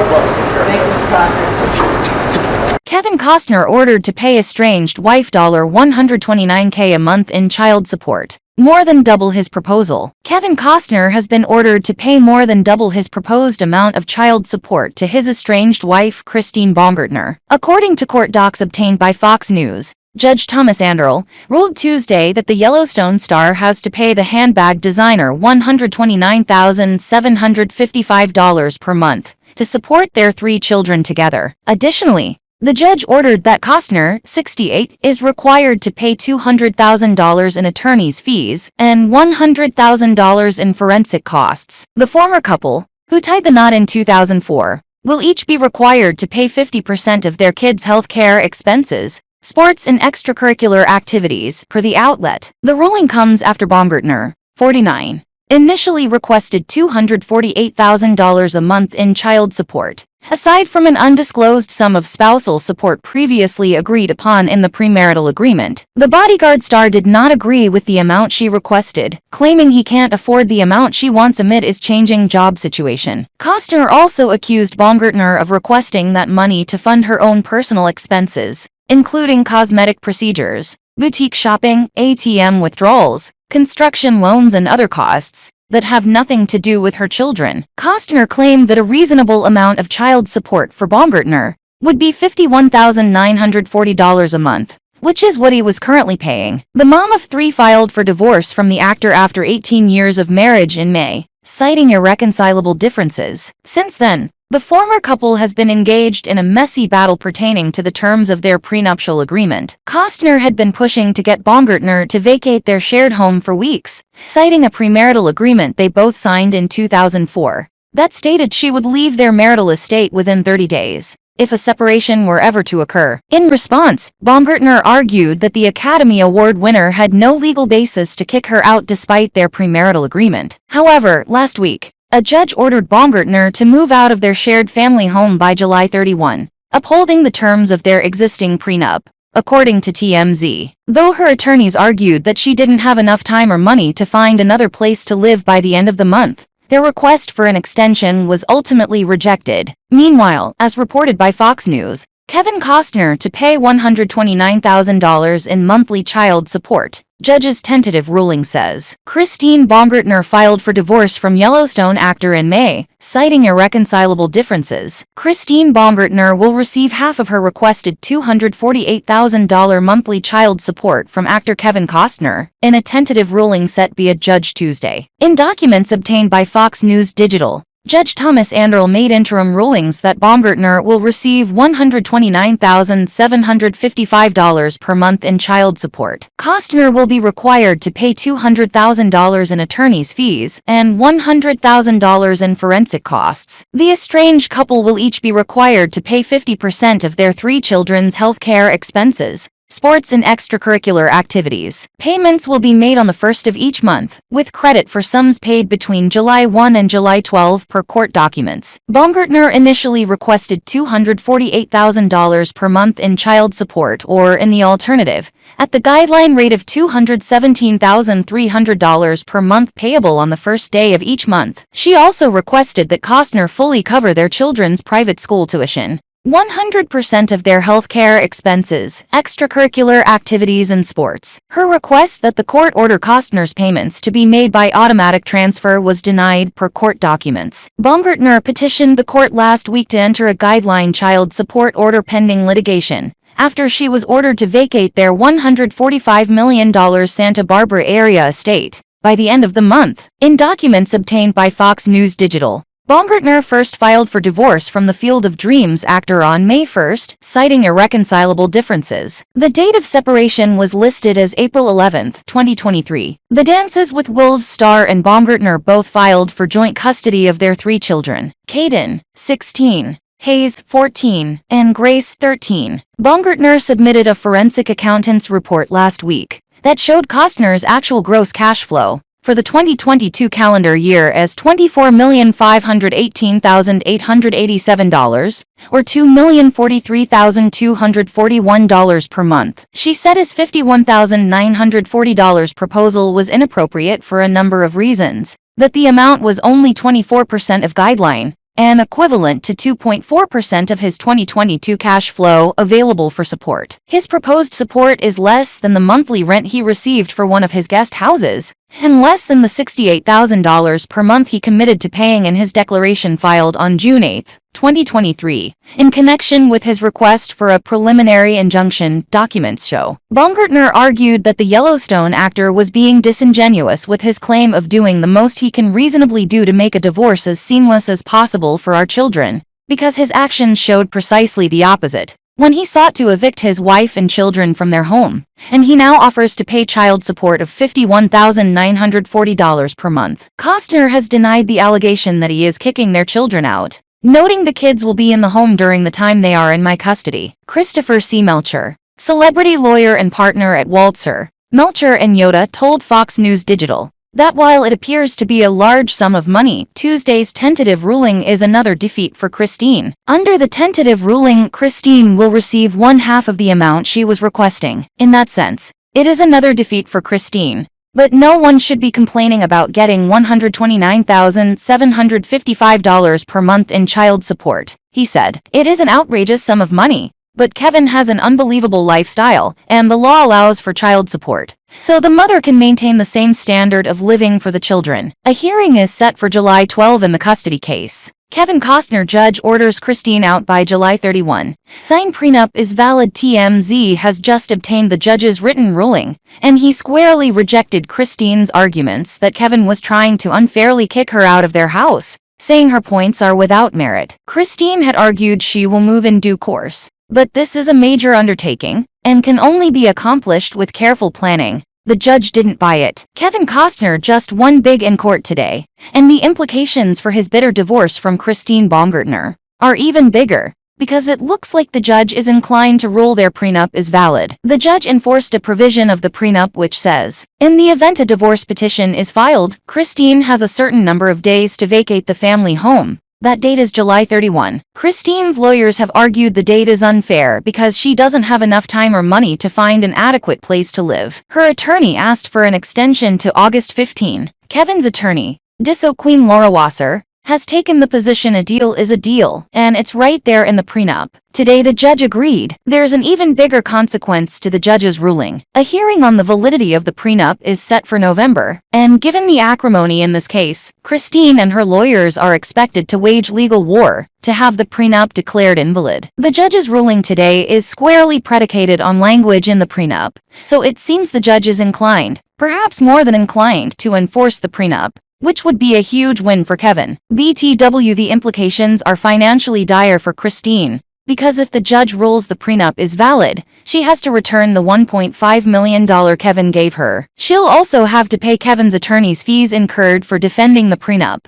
Thank you, Costner. Kevin Costner ordered to pay estranged wife $129K a month in child support, more than double his proposal. Kevin Costner has been ordered to pay more than double his proposed amount of child support to his estranged wife, Christine Baumgartner. According to court docs obtained by Fox News, Judge Thomas Anderl ruled Tuesday that the Yellowstone star has to pay the handbag designer $129,755 per month to support their 3 children together. Additionally, the judge ordered that Costner, 68, is required to pay $200,000 in attorney's fees and $100,000 in forensic costs. The former couple, who tied the knot in 2004, will each be required to pay 50% of their kids' health care expenses, sports and extracurricular activities, per the outlet. The ruling comes after Baumgartner, 49, initially requested $248,000 a month in child support, aside from an undisclosed sum of spousal support previously agreed upon in the premarital agreement. The bodyguard star did not agree with the amount she requested, claiming he can't afford the amount she wants amid his changing job situation. Costner also accused Baumgartner of requesting that money to fund her own personal expenses, including cosmetic procedures, boutique shopping, ATM withdrawals, construction loans and other costs that have nothing to do with her children. Costner claimed that a reasonable amount of child support for Baumgartner would be $51,940 a month, which is what he was currently paying. The mom of 3 filed for divorce from the actor after 18 years of marriage in May, citing irreconcilable differences. Since then, the former couple has been engaged in a messy battle pertaining to the terms of their prenuptial agreement. Costner had been pushing to get Baumgartner to vacate their shared home for weeks, citing a premarital agreement they both signed in 2004 that stated she would leave their marital estate within 30 days if a separation were ever to occur. In response, Baumgartner argued that the Academy Award winner had no legal basis to kick her out despite their premarital agreement. However, last week, a judge ordered Baumgartner to move out of their shared family home by July 31, upholding the terms of their existing prenup, according to TMZ. Though her attorneys argued that she didn't have enough time or money to find another place to live by the end of the month, their request for an extension was ultimately rejected. Meanwhile, as reported by Fox News, Kevin Costner to pay $129,000 in monthly child support, judge's tentative ruling says. Christine Baumgartner filed for divorce from Yellowstone actor in May, citing irreconcilable differences. Christine Baumgartner will receive half of her requested $248,000 monthly child support from actor Kevin Costner, in a tentative ruling set by a judge Tuesday. In documents obtained by Fox News Digital, Judge Thomas Anderl made interim rulings that Baumgartner will receive $129,755 per month in child support. Costner will be required to pay $200,000 in attorney's fees and $100,000 in forensic costs. The estranged couple will each be required to pay 50% of their 3 children's health care expenses, sports and extracurricular activities. Payments will be made on the 1st of each month, with credit for sums paid between July 1 and July 12 per court documents. Baumgartner initially requested $248,000 per month in child support, or in the alternative, at the guideline rate of $217,300 per month payable on the first day of each month. She also requested that Costner fully cover their children's private school tuition, 100% of their health care expenses, extracurricular activities and sports. Her request that the court order Costner's payments to be made by automatic transfer was denied per court documents. Baumgartner petitioned the court last week to enter a guideline child support order pending litigation, after she was ordered to vacate their $145 million Santa Barbara area estate by the end of the month. In documents obtained by Fox News Digital, Baumgartner first filed for divorce from the Field of Dreams actor on May 1, citing irreconcilable differences. The date of separation was listed as April 11, 2023. The Dances with Wolves star and Baumgartner both filed for joint custody of their 3 children, Caden, 16, Hayes, 14, and Grace, 13. Baumgartner submitted a forensic accountant's report last week that showed Costner's actual gross cash flow for the 2022 calendar year as $24,518,887, or $2,043,241 per month. She said his $51,940 proposal was inappropriate for a number of reasons, that the amount was only 24% of guideline, and equivalent to 2.4% of his 2022 cash flow available for support. His proposed support is less than the monthly rent he received for one of his guest houses, and less than the $68,000 per month he committed to paying in his declaration filed on June 8, 2023, in connection with his request for a preliminary injunction, documents show. Baumgartner argued that the Yellowstone actor was being disingenuous with his claim of doing the most he can reasonably do to make a divorce as seamless as possible for our children, because his actions showed precisely the opposite when he sought to evict his wife and children from their home, and he now offers to pay child support of $51,940 per month. Costner has denied the allegation that he is kicking their children out, noting the kids will be in the home during the time they are in my custody. Christopher C. Melcher, celebrity lawyer and partner at Waltzer, Melcher and Yoda told Fox News Digital that while it appears to be a large sum of money, Tuesday's tentative ruling is another defeat for Christine. Under the tentative ruling, Christine will receive one-half of the amount she was requesting. In that sense, it is another defeat for Christine. But no one should be complaining about getting $129,755 per month in child support, he said. It is an outrageous sum of money, but Kevin has an unbelievable lifestyle, and the law allows for child support, so the mother can maintain the same standard of living for the children. A hearing is set for July 12 in the custody case. Kevin Costner judge orders Christine out by July 31. Sign prenup is valid. TMZ has just obtained the judge's written ruling, and he squarely rejected Christine's arguments that Kevin was trying to unfairly kick her out of their house, saying her points are without merit. Christine had argued she will move in due course, but this is a major undertaking and can only be accomplished with careful planning. The judge didn't buy it. Kevin Costner just won big in court today, and the implications for his bitter divorce from Christine Baumgartner are even bigger, because it looks like the judge is inclined to rule their prenup is valid. The judge enforced a provision of the prenup which says, in the event a divorce petition is filed, Christine has a certain number of days to vacate the family home. That date is July 31. Christine's lawyers have argued the date is unfair because she doesn't have enough time or money to find an adequate place to live. Her attorney asked for an extension to August 15. Kevin's attorney, Disso Queen Laura Wasser, has taken the position a deal is a deal, and it's right there in the prenup. Today the judge agreed. There's an even bigger consequence to the judge's ruling. A hearing on the validity of the prenup is set for November, and given the acrimony in this case, Christine and her lawyers are expected to wage legal war to have the prenup declared invalid. The judge's ruling today is squarely predicated on language in the prenup, so it seems the judge is inclined, perhaps more than inclined, to enforce the prenup, which would be a huge win for Kevin. BTW. The implications are financially dire for Christine, because if the judge rules the prenup is valid, she has to return the $1.5 million Kevin gave her. She'll also have to pay Kevin's attorney's fees incurred for defending the prenup,